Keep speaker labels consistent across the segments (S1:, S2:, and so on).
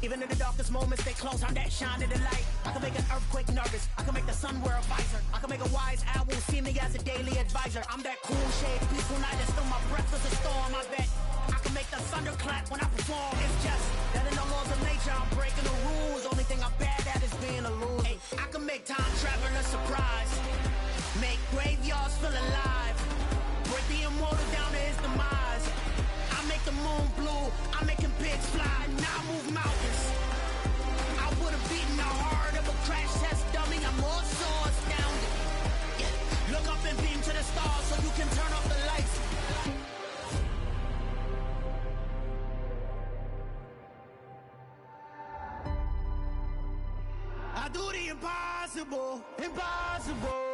S1: Even in the darkest moments, stay close, I'm that shine in the light. I can make an earthquake nervous, I can make the sun wear a visor. I can make a wise owl see me as a daily advisor. I'm that cool shade, peaceful night, and still my breath is a storm. I bet I can make the thunder clap when I perform. It's just that in the laws of nature, I'm breaking the rules. Only thing I'm bad at is being a loser. Hey, I can make time travel a surprise, make graveyards feel alive, break the immortal down to his demise. I make the moon blue, I'm making pigs fly, now I move mountains. I would have beaten the heart of a crash test dummy, I'm more so astounded. Yeah. Look up and beam to the stars so you can turn off the lights. I do the impossible, impossible.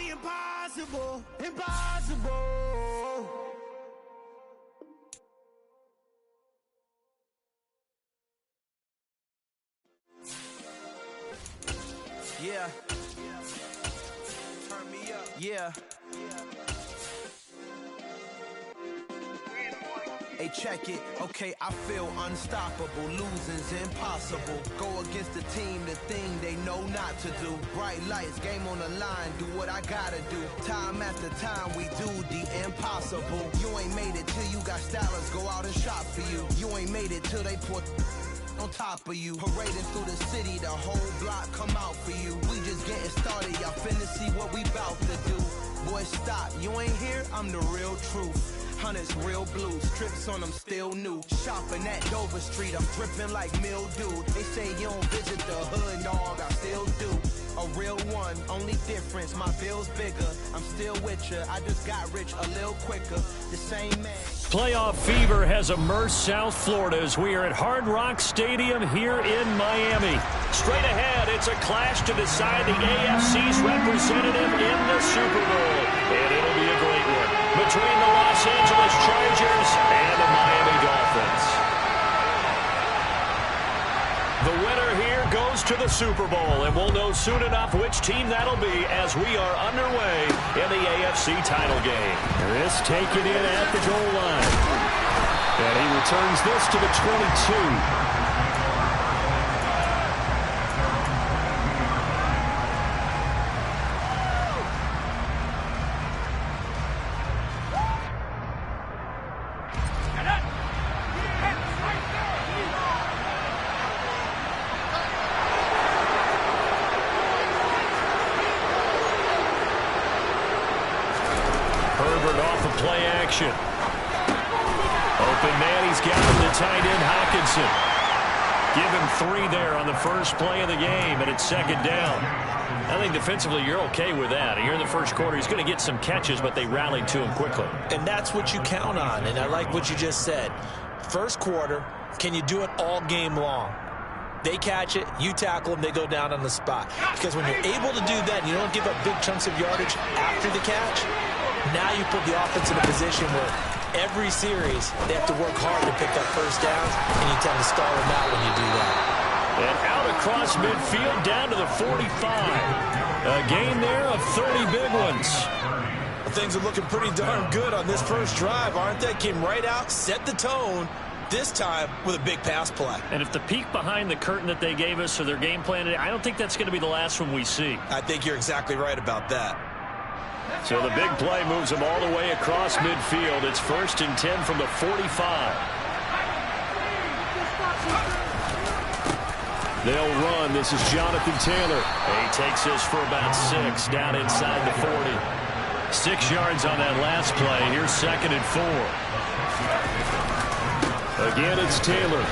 S1: Impossible, impossible.
S2: Yeah. Turn me up. Yeah. Hey, check it. Okay, I feel unstoppable. Losing's impossible. Go against the team, the thing they know not to do. Bright lights, game on the line, do what I gotta do. Time after time, we do the impossible. You ain't made it till you got stylers go out and shop for you. You ain't made it till they put on top of you. Parading through the city, the whole block come out for you. We just getting started, y'all finna see what we bout to do. Boy, stop, you ain't here, I'm the real truth. Hunters, real blues, trips on them still new. Shopping at Dover Street, I'm dripping like mildew. They say you don't visit the hood, dog, I still do. A real one, only difference, my bill's bigger. I'm still with ya, I just got rich a little quicker. The same man.
S3: Playoff fever has immersed South Florida as we are at Hard Rock Stadium here in Miami. Straight ahead, it's a clash to decide the AFC's representative in the Super Bowl. And it'll be a great one between the Los Angeles Chargers and the Miami Dolphins. The winner here goes to the Super Bowl, and we'll know soon enough which team that'll be as we are underway in the AFC title game. This taken in at the goal line. And he returns this to the 22. Play action. Open man, he's got him to tight end Hockenson. Give him 3 there on the first play of the game, and it's second down. I think defensively you're okay with that. Here in the first quarter, he's going to get some catches, but they rallied to him quickly.
S4: And that's what you count on, and I like what you just said. First quarter, can you do it all game long? They catch it, you tackle them, they go down on the spot. Because when you're able to do that, and you don't give up big chunks of yardage after the catch, now you put the offense in a position where every series they have to work hard to pick up first downs, and you tend to stall them out when you do that.
S3: And out across midfield down to the 45. A gain there of 30 big ones.
S4: Well, things are looking pretty darn good on this first drive, aren't they? Came right out, set the tone, this time with a big pass play.
S3: And if the peek behind the curtain that they gave us or their game plan, I don't think that's going to be the last one we see.
S4: I think you're exactly right about that.
S3: So the big play moves them all the way across midfield. It's 1st and 10 from the 45. They'll run. This is Jonathan Taylor. He takes this for about 6 down inside the 40. 6 yards on that last play. Here's 2nd and 4. Again, it's Taylor.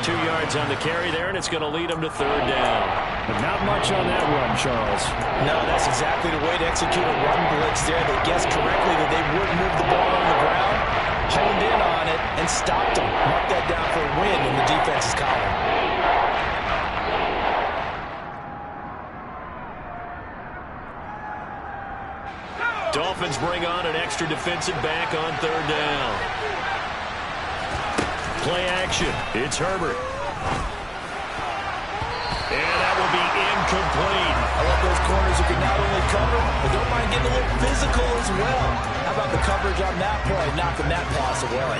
S3: 2 yards on the carry there, and it's going to lead them to 3rd down. But not much on that run, Charles.
S4: No, that's exactly the way to execute a run blitz there. They guessed correctly that they would move the ball on the ground, honed in on it, and stopped them. Mark that down for a win in the defense's column.
S3: Dolphins bring on an extra defensive back on 3rd down. Play action. It's Herbert. And that will be incomplete.
S4: I love those corners who can not only cover, but don't mind getting a little physical as well. How about the coverage on that play, knocking that pass away?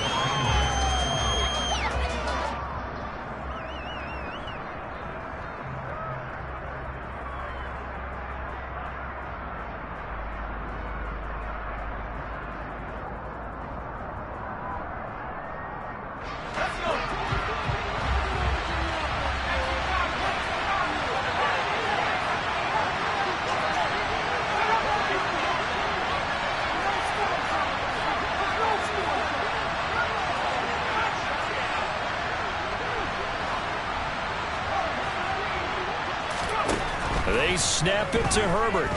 S3: They snap it to Herbert.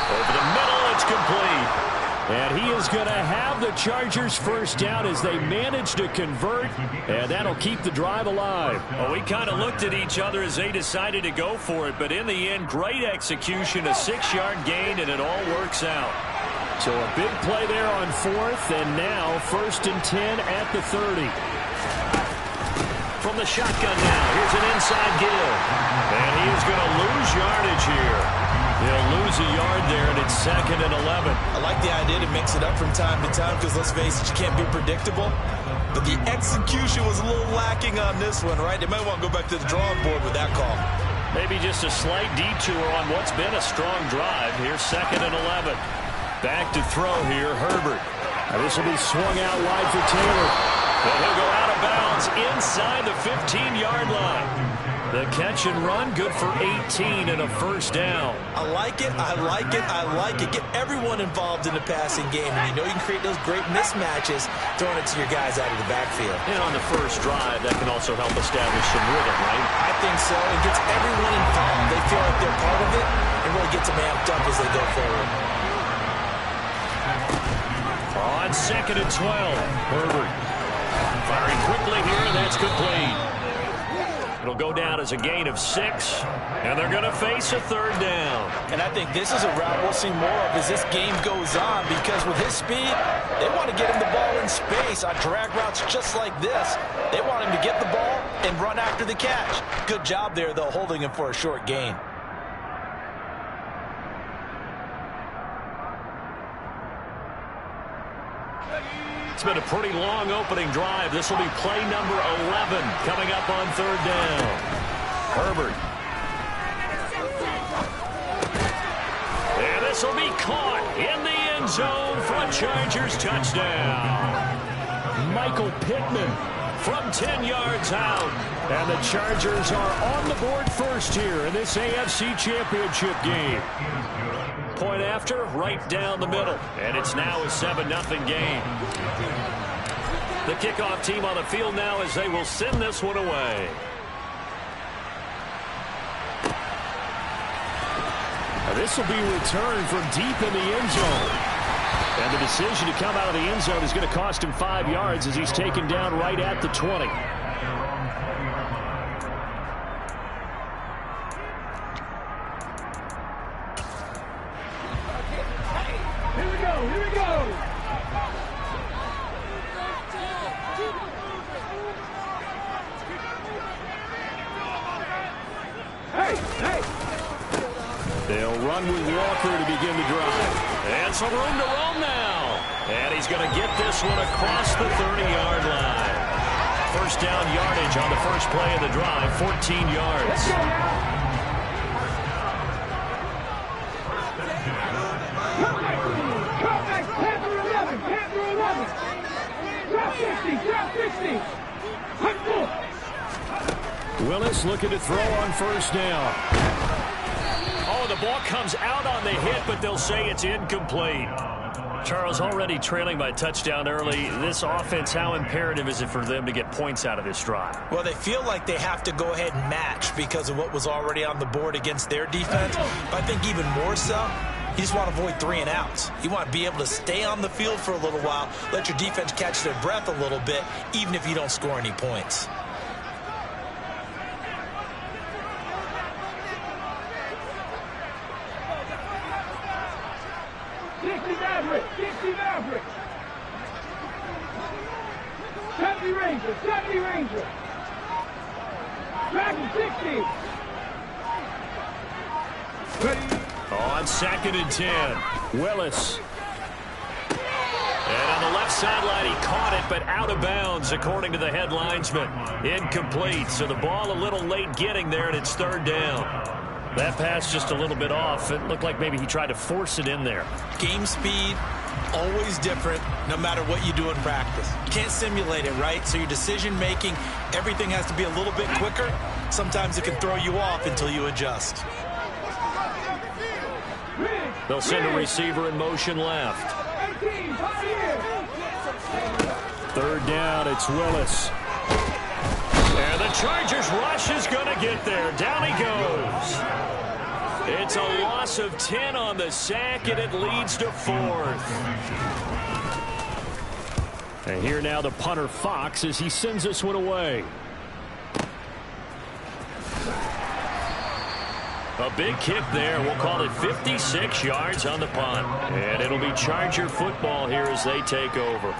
S3: Over the middle, it's complete. And he is going to have the Chargers first down as they manage to convert, and that'll keep the drive alive.
S5: Well, we kind of looked at each other as they decided to go for it, but in the end, great execution, a 6-yard gain, and it all works out.
S3: So a big play there on 4th, and now 1st and 10 at the 30.
S5: From the shotgun now, here's an inside give. And he is going to lose yardage here. He'll lose a yard there, and it's 2nd and 11.
S4: I like the idea to mix it up from time to time because, let's face it, you can't be predictable. But the execution was a little lacking on this one, right? They might want to go back to the drawing board with that call.
S5: Maybe just a slight detour on what's been a strong drive. Here's 2nd and 11. Back to throw here, Herbert.
S3: This will be swung out wide for Taylor.
S5: But he'll go out of bounds inside the 15-yard line. The catch and run, good for 18 and a first down.
S4: I like it, I like it, I like it. Get everyone involved in the passing game. And you know you can create those great mismatches throwing it to your guys out of the backfield.
S5: And on the first drive, that can also help establish some rhythm, right?
S4: I think so. It gets everyone involved. They feel like they're part of it and really gets them amped up as they go forward.
S3: On 2nd and 12, Herbert.
S5: Firing quickly here, and that's complete. It'll go down as a gain of 6, and they're going to face a 3rd down.
S4: And I think this is a route we'll see more of as this game goes on, because with his speed, they want to get him the ball in space on drag routes just like this. They want him to get the ball and run after the catch. Good job there, though, holding him for a short gain.
S3: It's been a pretty long opening drive. This will be play number 11 coming up on 3rd down. Herbert. And this will be caught in the end zone for a Chargers touchdown. Michael Pittman from 10 yards out. And the Chargers are on the board first here in this AFC Championship game. Point after, right down the middle. And it's now a 7-0 game. The kickoff team on the field now as they will send this one away. Now this will be returned from deep in the end zone. And the decision to come out of the end zone is going to cost him 5 yards as he's taken down right at the 20. They'll run with Walker to begin the drive. And some room to roam now. And he's going to get this one across the 30-yard line. First down yardage on the first play of the drive, 14 yards. Willis looking to throw on first down. Oh, the ball comes out on the hit, but they'll say it's incomplete. Charles, already trailing by touchdown early. This offense, how imperative is it for them to get points out of this drive?
S4: Well, they feel like they have to go ahead and match because of what was already on the board against their defense. But I think even more so, you just want to avoid 3 and outs. You want to be able to stay on the field for a little while, let your defense catch their breath a little bit, even if you don't score any points.
S6: Maverick, 60 Maverick. 70 Ranger, 70 Ranger. Dragon 60. Ready.
S3: On 2nd and 10, Willis. And on the left sideline, he caught it, but out of bounds, according to the head linesman. Incomplete, so the ball a little late getting there, and it's 3rd down. That pass just a little bit off. It looked like maybe he tried to force it in there.
S4: Game speed, always different, no matter what you do in practice. You can't simulate it, right? So your decision-making, everything has to be a little bit quicker. Sometimes it can throw you off until you adjust.
S3: They'll send a receiver in motion left. 3rd down, it's Willis. And the Chargers rush is going to get there. Down he goes. It's a loss of 10 on the sack, and it leads to 4th. And here now the punter Fox as he sends this one away. A big kick there. We'll call it 56 yards on the punt. And it'll be Charger football here as they take over.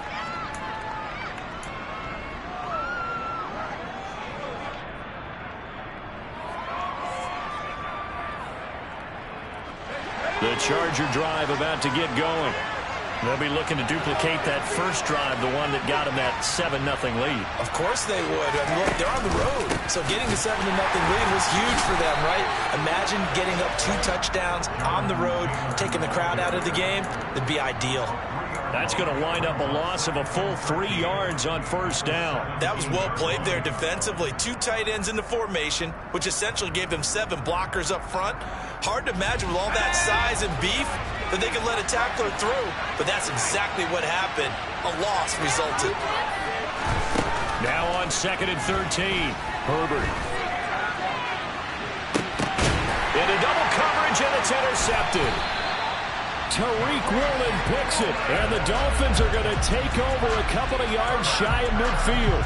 S3: The Charger drive about to get going. They'll be looking to duplicate that first drive, the one that got them that 7-0 lead.
S4: Of course they would. I mean, look, they're on the road. So getting the 7-0 lead was huge for them, right? Imagine getting up 2 touchdowns on the road, taking the crowd out of the game. That'd be ideal.
S3: That's going to wind up a loss of a full 3 yards on 1st down.
S4: That was well played there defensively. 2 tight ends in the formation, which essentially gave them 7 blockers up front. Hard to imagine with all that size and beef that they could let a tackler through, but that's exactly what happened. A loss resulted.
S3: Now on 2nd and 13, Herbert. Into double coverage, and it's intercepted. Tariq Woolen picks it, and the Dolphins are going to take over a couple of yards shy of midfield.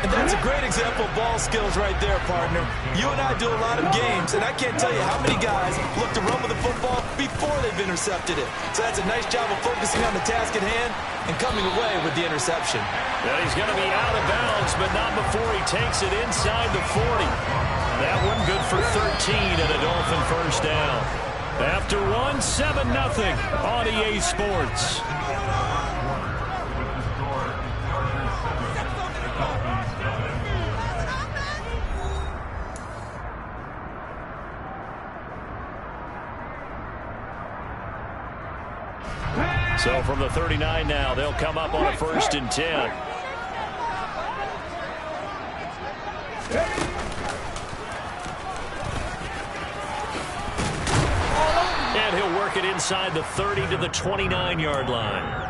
S4: And that's a great example of ball skills right there, partner. You and I do a lot of games, and I can't tell you how many guys look to run with the football before they've intercepted it. So that's a nice job of focusing on the task at hand and coming away with the interception.
S3: Well, he's going to be out of bounds, but not before he takes it inside the 40. That one good for 13 and a Dolphin first down. After one, 7-0 on EA Sports. So from the 39 now, they'll come up on a 1st and 10. And he'll work it inside the 30 to the 29-yard line.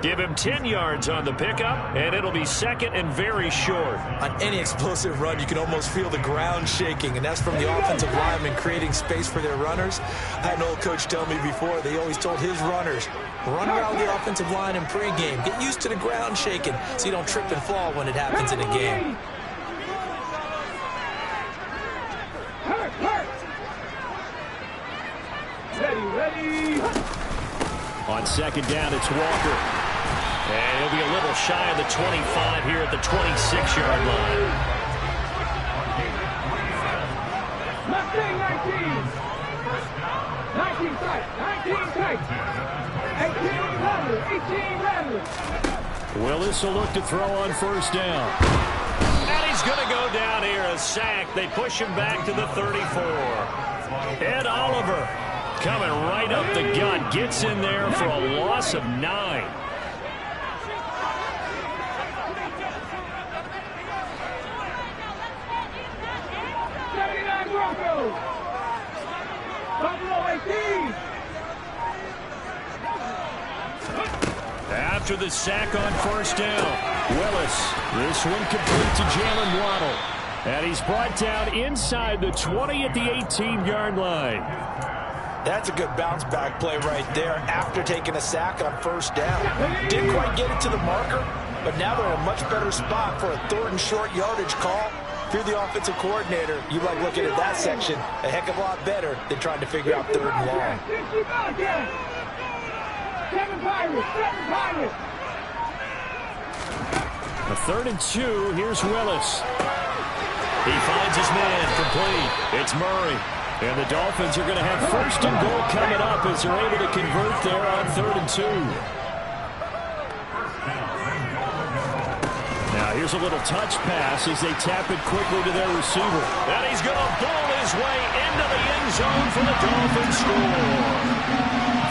S3: Give him 10 yards on the pickup, and it'll be 2nd and very short.
S4: On any explosive run, you can almost feel the ground shaking, and that's from the offensive linemen creating space for their runners. I had an old coach tell me before, they always told his runners, run around the offensive line in pregame. Get used to the ground shaking so you don't trip and fall when it happens in a game.
S6: Ready.
S3: On 2nd down, it's Walker. And he'll be a little shy of the 25 here at the 26-yard line.
S6: Mustang 19. 19 tight. 19 tight. 18 Rattler.
S3: Willis will look to throw on 1st down. And he's going to go down here, a sack. They push him back to the 34. Ed Oliver coming right up the gut. Gets in there for a loss of 9. After the sack on 1st down, Willis. This one complete to Jalen Waddle. And he's brought down inside the 20 at the 18-yard line.
S4: That's a good bounce-back play right there after taking a sack on 1st down. Didn't quite get it to the marker, but now they're in a much better spot for a 3rd and short yardage call. If you're the offensive coordinator, you like looking at that section a heck of a lot better than trying to figure out 3rd and long.
S6: Seven Pirates.
S3: A 3rd and 2. Here's Willis. He finds his man complete. It's Murray. And the Dolphins are going to have 1st and goal coming up as they're able to convert there on 3rd and 2. Now here's a little touch pass as they tap it quickly to their receiver. And he's going to bowl his way into the end zone for the Dolphins score.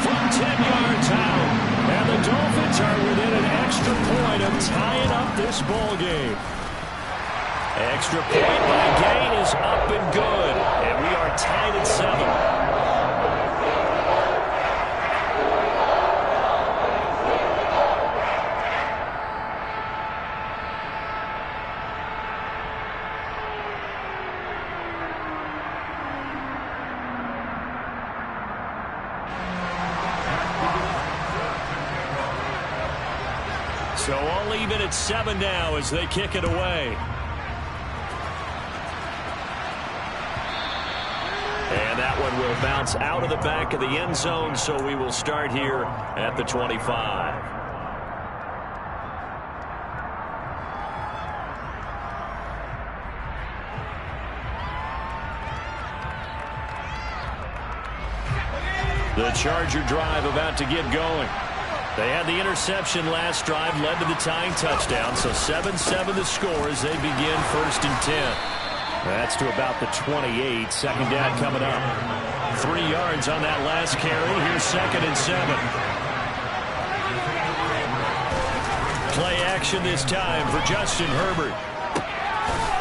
S3: From 10 yards out. And the Dolphins are within an extra point of tying up this ball game. Extra point by Gain is up and good. And we are tied at 7. So all even at 7 now as they kick it away. And that one will bounce out of the back of the end zone, so we will start here at the 25. The Charger drive about to get going. They had the interception last drive, led to the tying touchdown, so 7-7 the score as they begin 1st and 10. That's to about the 28. 2nd down coming up. 3 yards on that last carry. Here's 2nd and 7. Play action this time for Justin Herbert.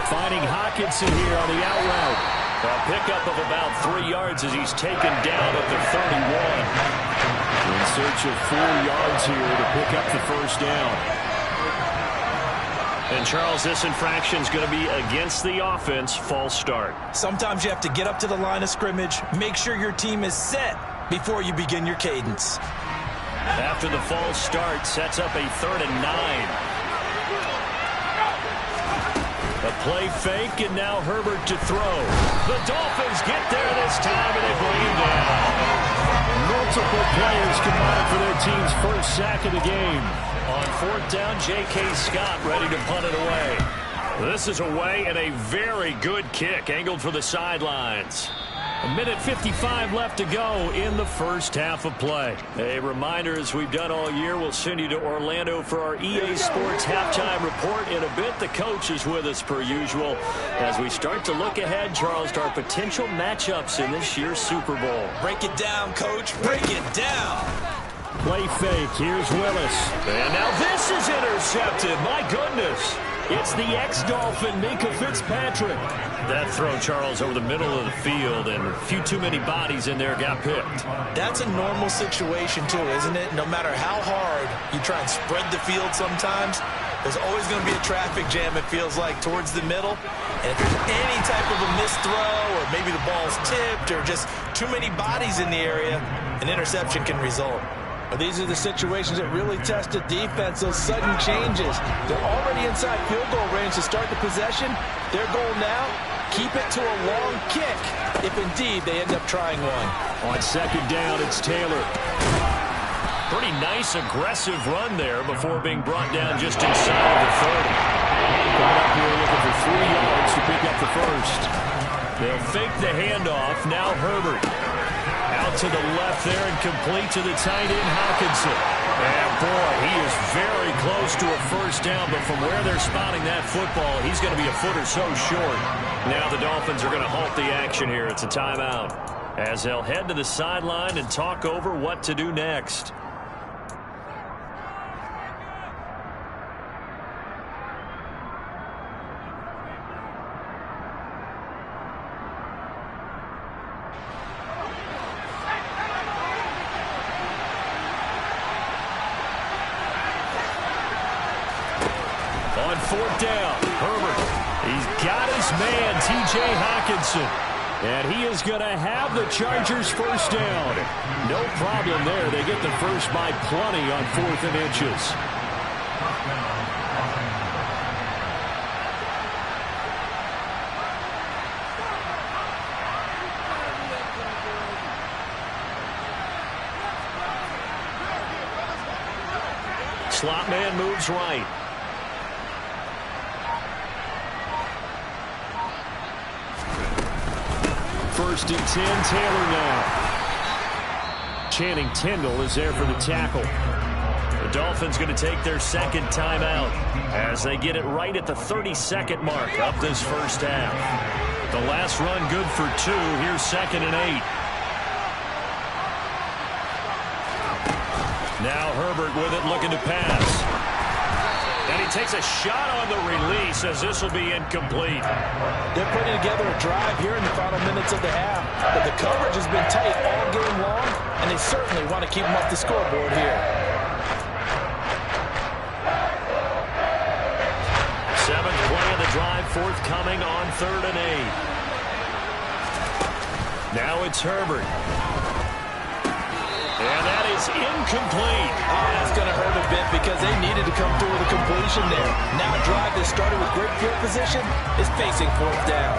S3: Finding Hockenson here on the out route. A pickup of about 3 yards as he's taken down at the 31. In search of 4 yards here to pick up the 1st down. And, Charles, this infraction is going to be against the offense. False start.
S4: Sometimes you have to get up to the line of scrimmage, make sure your team is set before you begin your cadence.
S3: After the false start, sets up a 3rd and 9. A play fake, and now Herbert to throw. The Dolphins get there this time, and they bring him down. Multiple players combined for their team's 1st sack of the game. On 4th down, J.K. Scott ready to punt it away. This is away and a very good kick angled for the sidelines. 1:55 left to go in the 1st half of play. A reminder, as we've done all year, we'll send you to Orlando for our EA Sports halftime report in a bit. The coach is with us per usual as we start to look ahead, Charles, to our potential matchups in this year's Super Bowl.
S4: Break it down, Coach. Break it down.
S3: Play fake. Here's Willis. And now this is intercepted. My goodness. It's the ex-Dolphin, Minkah Fitzpatrick. That throw, Charles, over the middle of the field, and a few too many bodies in there got picked.
S4: That's a normal situation, too, isn't it? No matter how hard you try and spread the field sometimes, there's always going to be a traffic jam, it feels like, towards the middle. And if there's any type of a missed throw, or maybe the ball's tipped, or just too many bodies in the area, an interception can result.
S7: These are the situations that really test the defense, those sudden changes. They're already inside field goal range to start the possession. Their goal now, keep it to a long kick, if indeed they end up trying one.
S3: On 2nd down, it's Taylor. Pretty nice, aggressive run there before being brought down just inside of the 30. Coming up here looking for 3 yards to pick up the 1st. They'll fake the handoff. Now Herbert. Out to the left there and complete to the tight end, Hockenson. And, boy, he is very close to a 1st down, but from where they're spotting that football, he's going to be a foot or so short. Now the Dolphins are going to halt the action here. It's a timeout as they'll head to the sideline and talk over what to do next. On 4th down, Herbert. He's got his man, T.J. Hockenson. And he is going to have the Chargers 1st down. No problem there. They get the 1st by plenty on 4th and inches. Slot man moves right. First and 10, Taylor now. Channing Tindall is there for the tackle. The Dolphins going to take their second timeout as they get it right at the 30-second mark of this first half. The last run good for 2. Here's 2nd and 8. Now Herbert with it, looking to pass. And he takes a shot on the release as this will be incomplete.
S7: They're putting together a drive here in the final minutes of the half. But the coverage has been tight all game long, and they certainly want to keep them off the scoreboard here.
S3: Seventh play of the drive forthcoming on 3rd and 8. Now it's Herbert. And that is incomplete.
S7: Oh, that's going to hurt a bit because they needed to come through with a completion there. Now a drive that started with great field position is facing 4th down.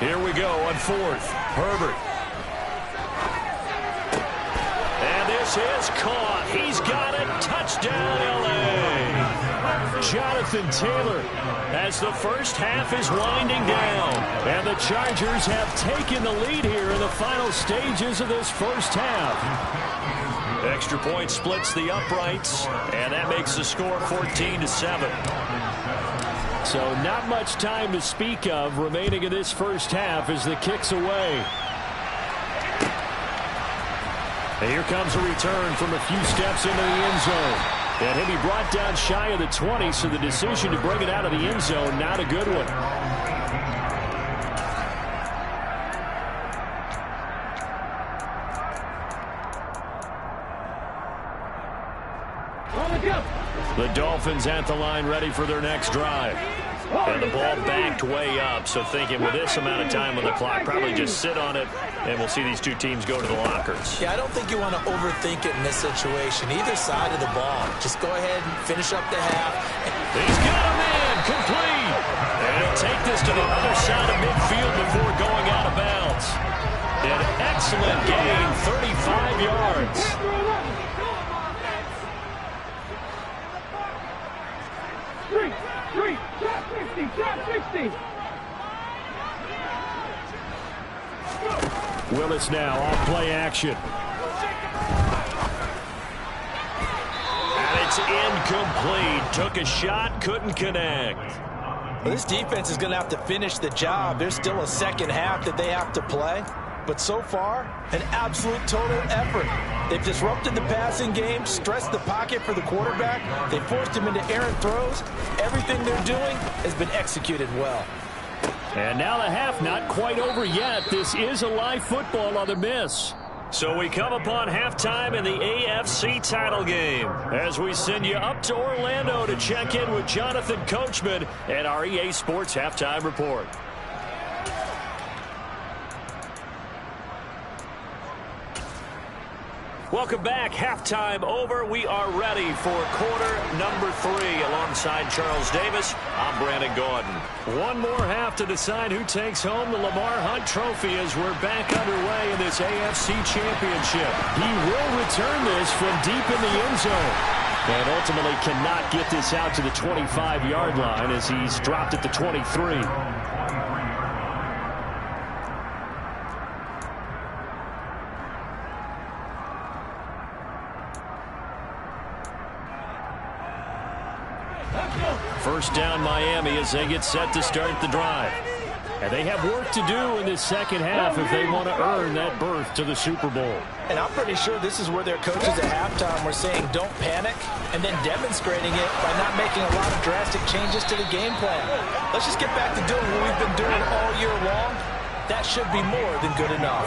S3: Here we go on 4th. Herbert. And this is caught. He's got it. Touchdown, L.A. Jonathan Taylor as the first half is winding down. And the Chargers have taken the lead here in the final stages of this first half. Extra point splits the uprights, and that makes the score 14-7. So not much time to speak of remaining in this first half as the kick's away. And here comes a return from a few steps into the end zone. And he'll be brought down shy of the 20, so the decision to bring it out of the end zone, not a good one. The Dolphins at the line ready for their next drive. And the ball backed way up, so thinking with this amount of time on the clock, probably just sit on it, and we'll see these two teams go to the lockers.
S7: Yeah, I don't think you want to overthink it in this situation. Either side of the ball. Just go ahead and finish up the half.
S3: He's got a man, complete. And he'll take this to the other side of midfield before going out of bounds. An excellent gain, 35 yards. Willis now off play action. And it's incomplete. Took a shot, couldn't connect.
S7: Well, this defense is going to have to finish the job. There's still a second half that they have to play. But so far, an absolute total effort. They've disrupted the passing game, stressed the pocket for the quarterback. They forced him into errant throws. Everything they're doing has been executed well.
S3: And now the half not quite over yet. This is a live football on the miss. So we come upon halftime in the AFC title game as we send you up to Orlando to check in with Jonathan Coachman and our EA Sports Halftime Report. Welcome back. Halftime over. We are ready for quarter number 3. Alongside Charles Davis, I'm Brandon Gordon. One more half to decide who takes home the Lamar Hunt Trophy as we're back underway in this AFC Championship. He will return this from deep in the end zone and ultimately cannot get this out to the 25-yard line as he's dropped at the 23. First down Miami as they get set to start the drive. And they have work to do in this second half if they want to earn that berth to the Super Bowl.
S7: And I'm pretty sure this is where their coaches at halftime were saying don't panic and then demonstrating it by not making a lot of drastic changes to the game plan. Let's just get back to doing what we've been doing all year long. That should be more than good enough.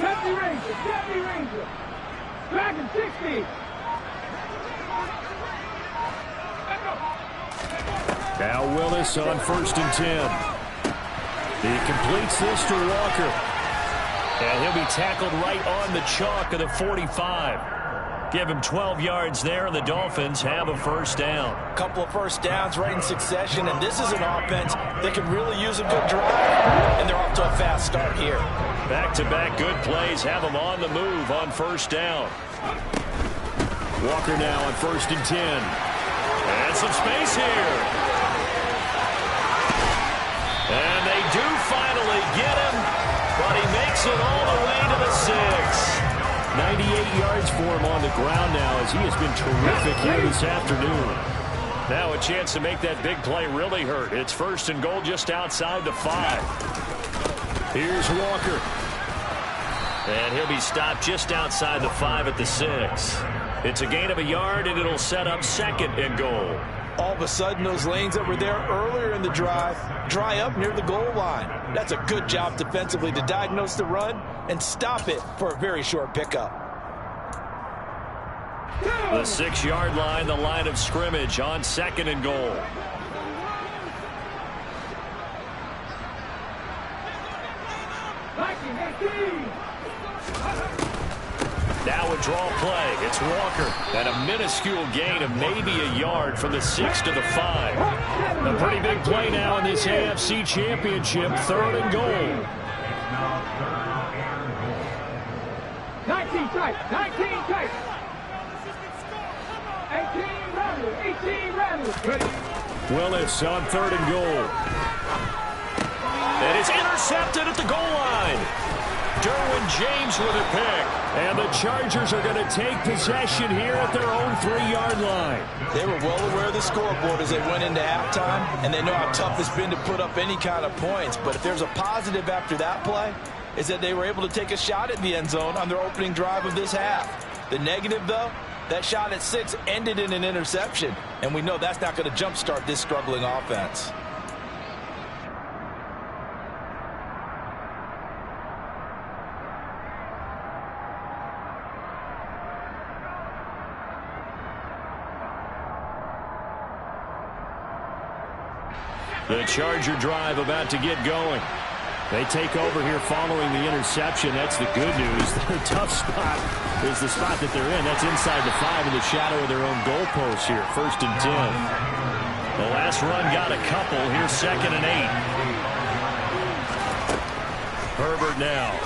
S6: Deputy Ranger, Deputy Ranger. Dragon 60.
S3: Now Willis on 1st and 10. He completes this to Walker. And he'll be tackled right on the chalk of the 45. Give him 12 yards there, and the Dolphins have a first down.
S7: A couple of first downs right in succession, and this is an offense that can really use a good drive. And they're off to a fast start here.
S3: Back-to-back good plays have them on the move on first down. Walker now on 1st and 10. And some space here. And they do finally get him, but he makes it all the way to the 6. 98 yards for him on the ground now as he has been terrific here this afternoon. Now a chance to make that big play really hurt. It's 1st and goal just outside the 5. Here's Walker. And he'll be stopped just outside the 5 at the 6. It's a gain of a yard, and it'll set up 2nd and goal.
S7: All of a sudden, those lanes that were there earlier in the drive dry up near the goal line. That's a good job defensively to diagnose the run and stop it for a very short pickup.
S3: The 6-yard line, the line of scrimmage on 2nd and goal. Now a draw play. It's Walker. And a minuscule gain of maybe a yard from the 6 to the 5. A pretty big play now in this AFC Championship. 3rd and goal.
S6: 19 tight. 19 tight. 18 rattle. Ready.
S3: Willis on 3rd and goal. And it's intercepted at the goal line. Derwin James with a pick. And the Chargers are going to take possession here at their own 3-yard line.
S7: They were well aware of the scoreboard as they went into halftime, and they know how tough it's been to put up any kind of points. But if there's a positive after that play, is that they were able to take a shot at the end zone on their opening drive of this half. The negative, though, that shot at 6 ended in an interception, and we know that's not going to jumpstart this struggling offense.
S3: The Charger drive about to get going. They take over here following the interception. That's the good news. The tough spot is the spot that they're in. That's inside the 5 in the shadow of their own goalpost here. 1st and 10. The last run got a couple. Here's 2nd and 8. Herbert now.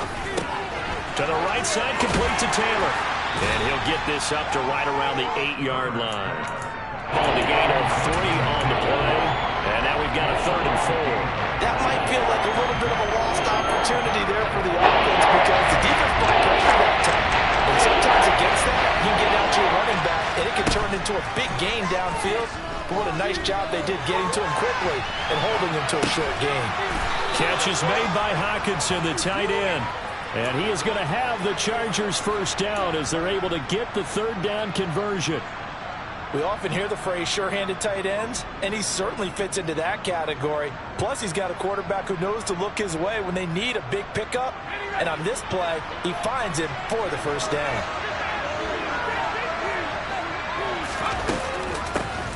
S3: To the right side, complete to Taylor. And he'll get this up to right around the 8-yard line. Ball to gain of 3 on the play. And now we've got a 3rd and 4.
S7: That might feel like a little bit of a lost opportunity there for the offense because the defense played pressure that time. And sometimes against that, you get out to your running back, and it can turn into a big gain downfield. But what a nice job they did getting to him quickly and holding him to a short gain.
S3: Catch is made by Hawkinson, the tight end. And he is going to have the Chargers first down as they're able to get the 3rd down conversion.
S7: We often hear the phrase sure-handed tight ends, and he certainly fits into that category. Plus, he's got a quarterback who knows to look his way when they need a big pickup. And on this play, he finds him for the first down.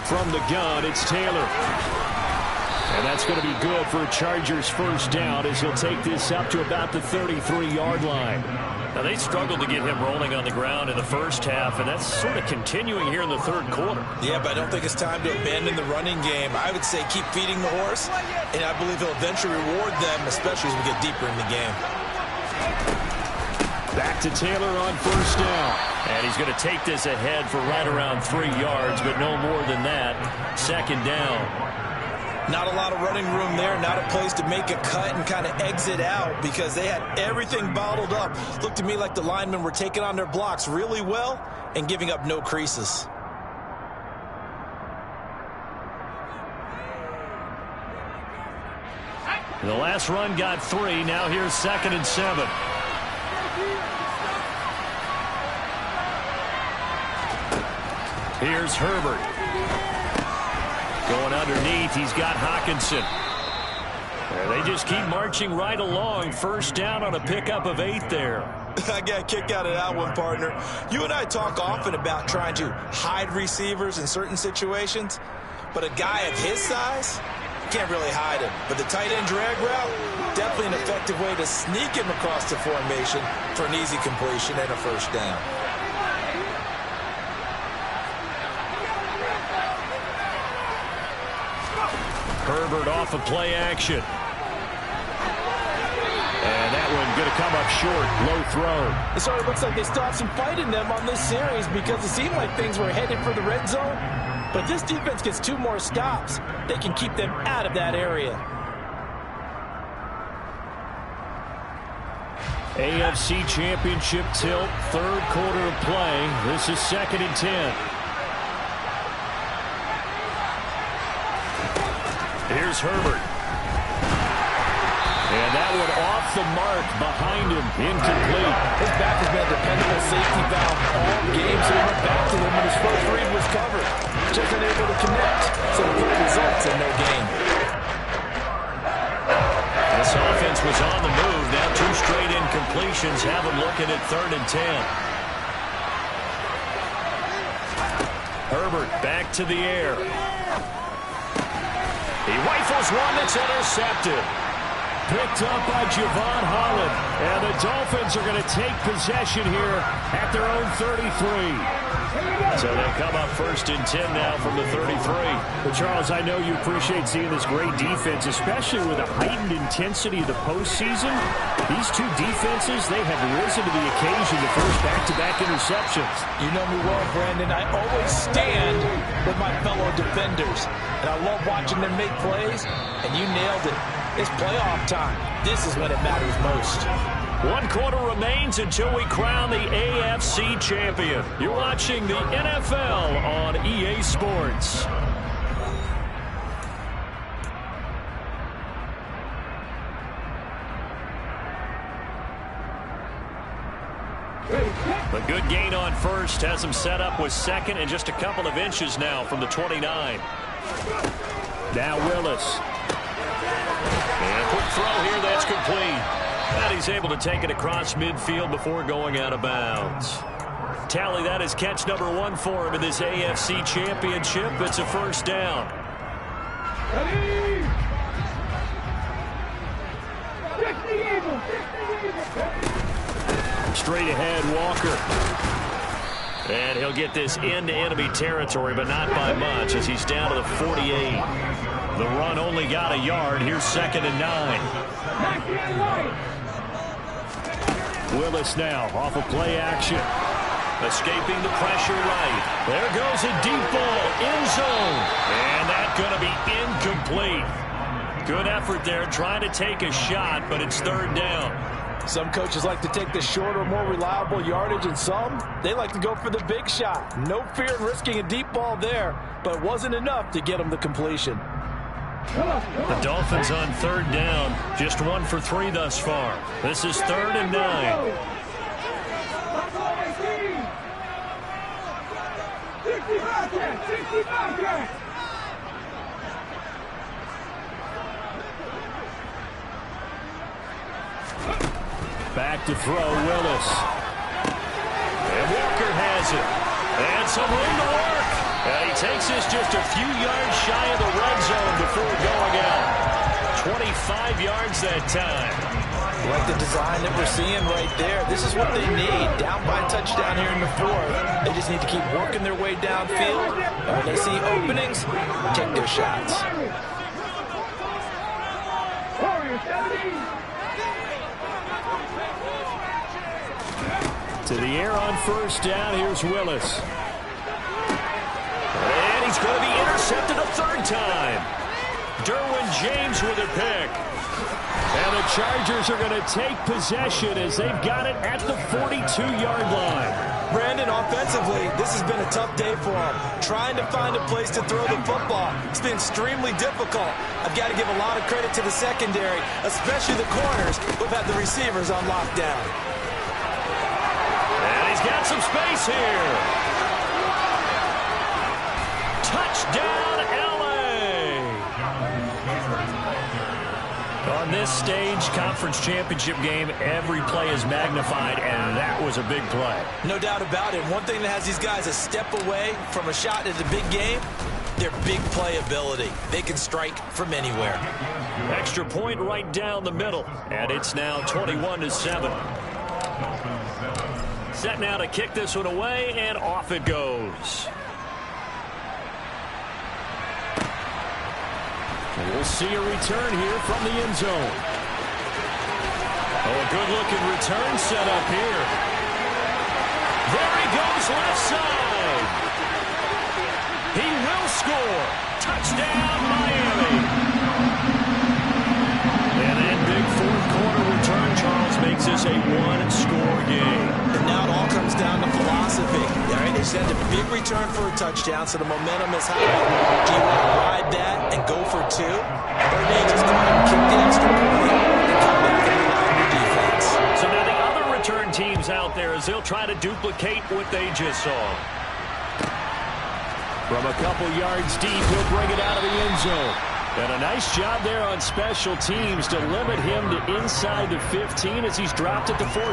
S3: From the gun, it's Taylor. And that's going to be good for a Chargers first down as he'll take this up to about the 33-yard line. Now, they struggled to get him rolling on the ground in the first half, and that's sort of continuing here in the 3rd quarter.
S7: Yeah, but I don't think it's time to abandon the running game. I would say keep feeding the horse, and I believe he'll eventually reward them, especially as we get deeper in the game.
S3: Back to Taylor on first down. And he's going to take this ahead for right around 3 yards, but no more than that. 2nd down.
S7: Not a lot of running room there, not a place to make a cut and kind of exit out because they had everything bottled up. Looked to me like the linemen were taking on their blocks really well and giving up no creases.
S3: The last run got 3. Now here's 2nd and 7. Here's Herbert. Going underneath, he's got Hawkinson. And they just keep marching right along. First down on a pickup of 8 there.
S7: I got a kick out of that one, partner. You and I talk often about trying to hide receivers in certain situations, but a guy of his size, can't really hide him. But the tight end drag route, definitely an effective way to sneak him across the formation for an easy completion and a first down.
S3: Herbert off of play action. And that one going to come up short. Low throw.
S7: It sort of looks like they still have some fight in them on this series because it seemed like things were headed for the red zone. But this defense gets 2 more stops. They can keep them out of that area.
S3: AFC Championship tilt, third quarter of play. This is 2nd and 10. Here's Herbert. And that one off the mark behind him. Incomplete.
S7: His back has been a dependable safety valve all game, so he went back to him when his first read was covered. Just unable to connect, so the quick results in no gain.
S3: This offense was on the move. Now 2 straight incompletions have them looking at 3rd and 10. Herbert back to the air. He rifles one that's intercepted. Picked up by Javon Holland. And the Dolphins are going to take possession here at their own 33. So they come up 1st and 10 now from the 33.
S5: But Charles, I know you appreciate seeing this great defense, especially with the heightened intensity of the postseason. These 2 defenses, they have risen to the occasion to force back-to-back interceptions.
S7: You know me well, Brandon. I always stand with my fellow defenders. And I love watching them make plays, and you nailed it. It's playoff time. This is when it matters most.
S3: 1 quarter remains until we crown the AFC champion. You're watching the NFL on EA Sports. A good gain on first has him set up with 2nd and just a couple of inches now from the 29.
S5: Now Willis.
S3: And a quick throw here, that's complete. And he's able to take it across midfield before going out of bounds. Tally, that is catch number 1 for him in this AFC Championship. It's a first down.
S6: Ready?
S3: Straight ahead, Walker. And he'll get this into enemy territory, but not by much as he's down to the 48. The run only got a yard. Here's 2nd and 9.
S5: Willis now off of play action.
S3: Escaping the pressure right. There goes a deep ball, end zone. And that's going to be incomplete. Good effort there trying to take a shot, but it's 3rd down.
S7: Some coaches like to take the shorter, more reliable yardage, and some, they like to go for the big shot. No fear in risking a deep ball there, but it wasn't enough to get them the completion.
S3: The Dolphins on 3rd down, just 1 for 3 thus far. This is 3rd and 9.
S6: 65.
S5: Back to throw, Willis.
S3: And Walker has it. And some room to work. And he takes this just a few yards shy of the red zone before going out. 25 yards that time.
S7: Like the design that we're seeing right there. This is what they need. Down by a touchdown here in the 4th. They just need to keep working their way downfield. And when they see openings, take their shots.
S5: To the air on 1st down. Here's Willis.
S3: And he's going to be intercepted a 3rd time. Derwin James with a pick.
S5: And the Chargers are going to take possession as they've got it at the 42-yard line.
S7: Brandon, offensively, this has been a tough day for them. Trying to find a place to throw the football. It's been extremely difficult. I've got to give a lot of credit to the secondary, especially the corners who've had the receivers on lockdown.
S3: And he's got some space here. Touchdown, LA. On this stage, conference championship game, every play is magnified, and that was a big play.
S4: No doubt about it. One thing that has these guys a step away from a shot at the big game, their big play ability. They can strike from anywhere.
S3: Extra point right down the middle, and it's now 21-7. Set now to kick this one away, and off it goes. And we'll see a return here from the end zone. Oh, a good-looking return set up here. There he goes, left side. He will score. Touchdown, Miami. And that big fourth-quarter return, Charles, makes this a one-score game.
S4: And now it all comes down to philosophy. All right, they send a big return for a touchdown, so the momentum is high. Do you want to ride that and go for two? Or do you just go ahead and kick the extra point and come back and rely on your defense?
S3: So now the other return teams out there as they'll try to duplicate what they just saw. From a couple yards deep, he'll bring it out of the end zone. And a nice job there on special teams to limit him to inside the 15 as he's dropped at the 14.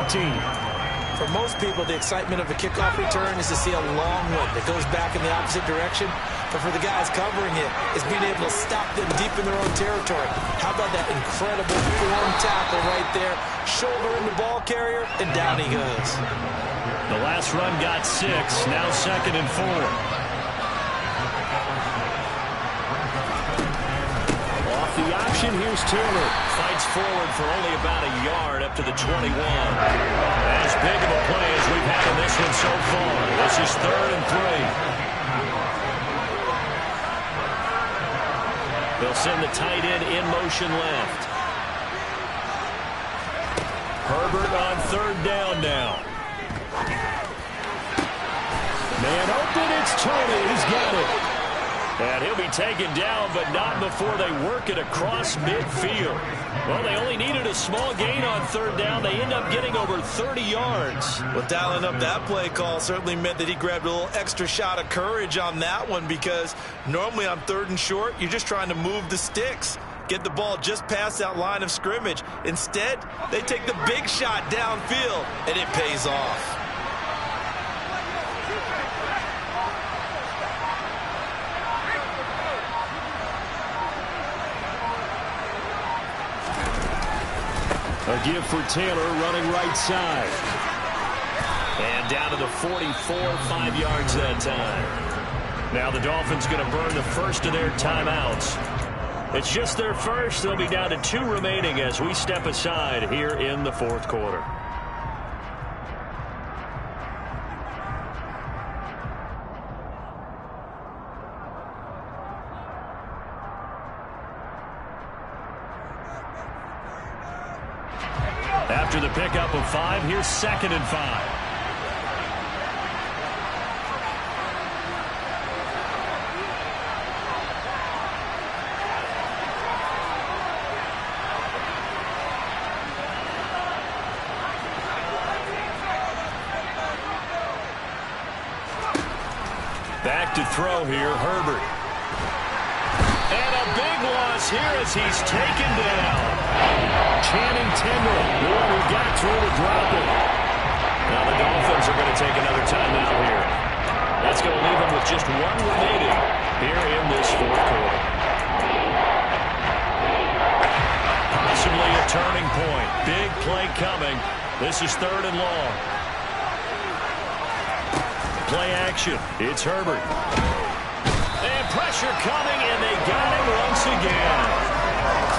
S4: For most people, the excitement of a kickoff return is to see a long one that goes back in the opposite direction. But for the guys covering it, is being able to stop them deep in their own territory. How about that incredible form tackle right there? Shoulder in the ball carrier, and down he goes.
S3: The last run got 6, now 2nd and 4. The option, here's Taylor. Fights forward for only about a yard up to the 21. As big of a play as we've had in this one so far. This is 3rd and 3. They'll send the tight end in motion left. Herbert on 3rd down now. Man open, it's Tony. He's got it. And he'll be taken down, but not before they work it across midfield. Well, they only needed a small gain on 3rd down. They end up getting over 30 yards.
S4: Well, dialing up that play call certainly meant that he grabbed a little extra shot of courage on that one, because normally on 3rd and short, you're just trying to move the sticks, get the ball just past that line of scrimmage. Instead, they take the big shot downfield, and it pays off.
S3: A give for Taylor running right side. And down to the 44, 5 yards that time. Now the Dolphins going to burn the first of their timeouts. It's just their first. They'll be down to 2 remaining as we step aside here in the 4th quarter. After the pickup of 5, here's 2nd and 5. Back to throw here, Herbert. And a big loss here as he's taken down. Channing Tindall, the one who got through to drop it. Now the Dolphins are going to take another timeout here. That's going to leave them with just 1 remaining here in this 4th quarter. Possibly a turning point. Big play coming. This is 3rd and long. Play action. It's Herbert. And pressure coming, and they got him once again.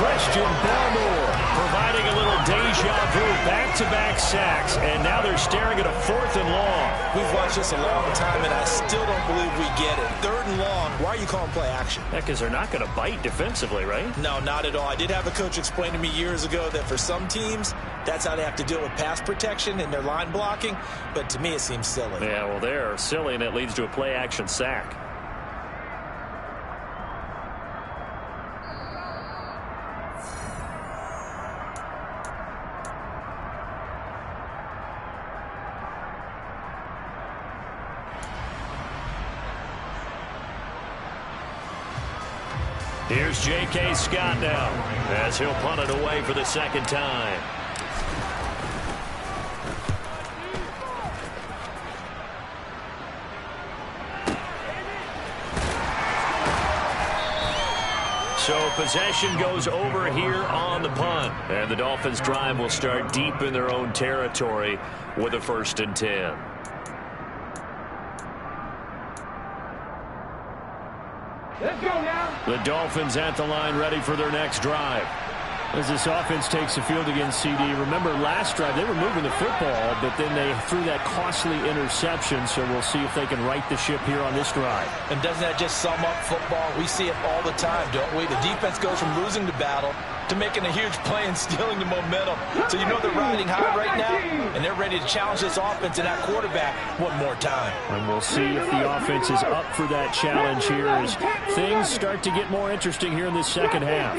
S3: Christian Barmore providing a little deja vu, back-to-back sacks, and now they're staring at a 4th and long.
S4: We've watched this a long time, and I still don't believe we get it. 3rd and long, why are you calling play action?
S3: Yeah, because they're not going to bite defensively, right?
S4: No, not at all. I did have a coach explain to me years ago that for some teams, that's how they have to deal with pass protection and their line blocking, but to me it seems silly.
S3: Yeah, well, they're silly, and it leads to a play action sack. Here's J.K. Scott now as he'll punt it away for the second time. So possession goes over here on the punt. And the Dolphins' drive will start deep in their own territory with a 1st and 10.
S6: Let's go now.
S3: The Dolphins at the line ready for their next drive.
S5: As this offense takes the field against CD, remember last drive they were moving the football, but then they threw that costly interception, so we'll see if they can right the ship here on this drive.
S7: And doesn't that just sum up football? We see it all the time, don't we? The defense goes from losing the battle to making a huge play and stealing the momentum. So you know they're riding high right now, and they're ready to challenge this offense and that quarterback one more time.
S5: And we'll see if the offense is up for that challenge here as things start to get more interesting here in this second half.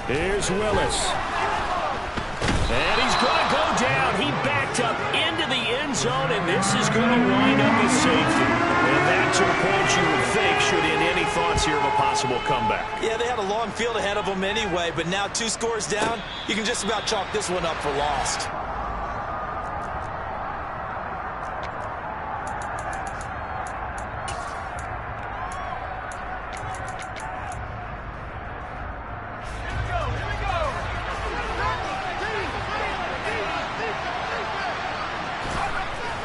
S3: Here's Willis. And he's going to go down. He backed up into the end zone, and this is going to wind up as safety. And that's a point you would think should end any thoughts here of a possible comeback.
S7: Yeah, they had a long field ahead of them anyway, but now 2 scores down, you can just about chalk this one up for lost.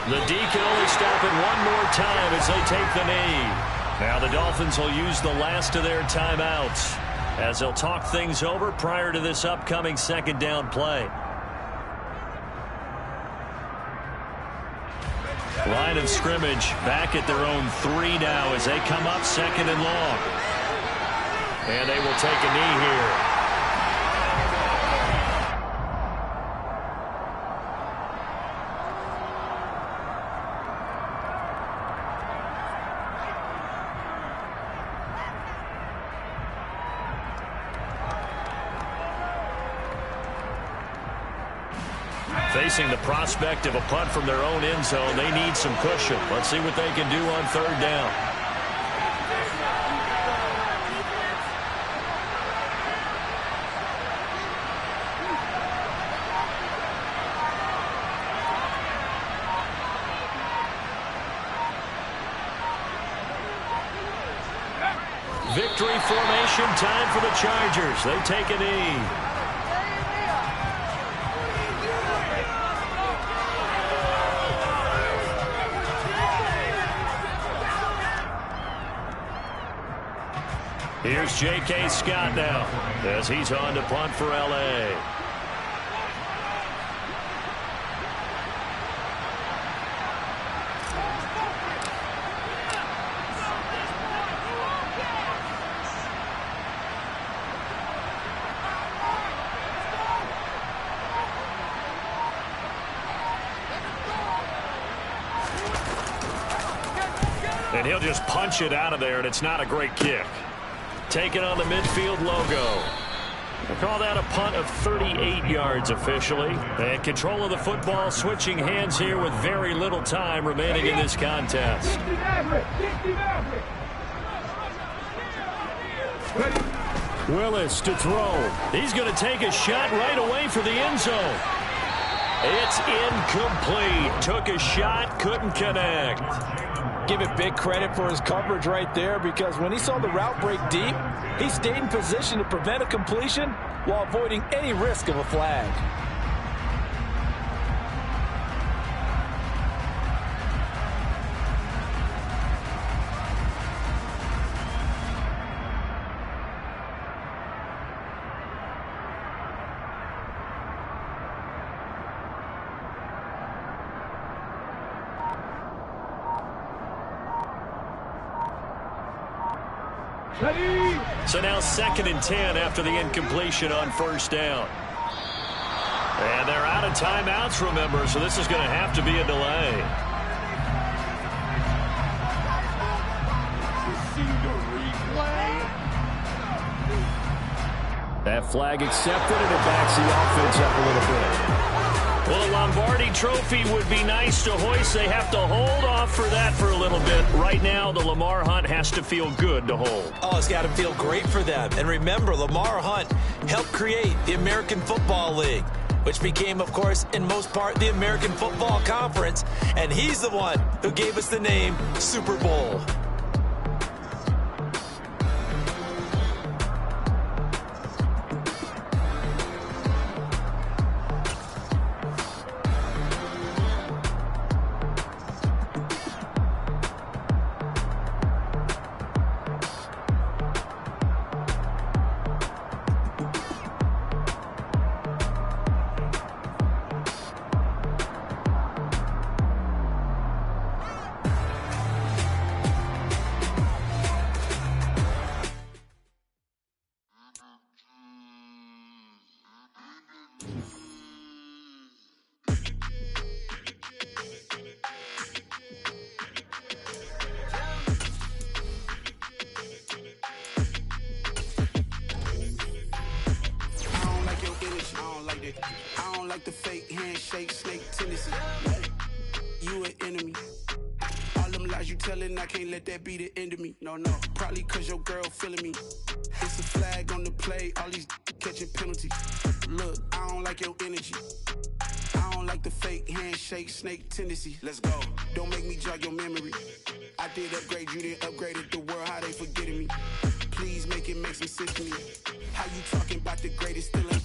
S3: The D can only stop it one more time as they take the knee. Now the Dolphins will use the last of their timeouts as they'll talk things over prior to this upcoming second down play. Line of scrimmage back at their own 3 now as they come up 2nd and long. And they will take a knee here. Facing the prospect of a punt from their own end zone, they need some cushion. Let's see what they can do on 3rd down. Victory formation time for the Chargers. They take a knee. Here's J.K. Scott now as he's on to punt for L.A. And he'll just punch it out of there, and it's not a great kick. Taken on the midfield logo. We'll call that a punt of 38 yards officially. And control of the football switching hands here with very little time remaining in this contest. Willis to throw. He's going to take a shot right away for the end zone. It's incomplete. Took a shot, couldn't connect.
S7: Give it big credit for his coverage right there, because when he saw the route break deep, he stayed in position to prevent a completion while avoiding any risk of a flag.
S3: So now 2nd and 10 after the incompletion on 1st down. And they're out of timeouts, remember, so this is going to have to be a delay. That flag accepted, and it backs the offense up a little bit. Well, a Lombardi trophy would be nice to hoist. They have to hold off for that for a little bit. Right now, the Lamar Hunt has to feel good to hold.
S4: Oh, it's got to feel great for them. And remember, Lamar Hunt helped create the American Football League, which became, of course, in most part, the American Football Conference. And he's the one who gave us the name Super Bowl.
S2: I don't like the fake handshake, snake tendency. You an enemy. All them lies you telling, I can't let that be the end of me. No, probably cause your girl feeling me. It's a flag on the play, all these catching penalties. Look, I don't like your energy. I don't like the fake handshake, snake tendency. Let's go. Don't make me jog your memory. I did upgrade, you didn't upgrade it. The world, how they forgetting me. Please make it make some sense to me. How you talking about the greatest, still ain't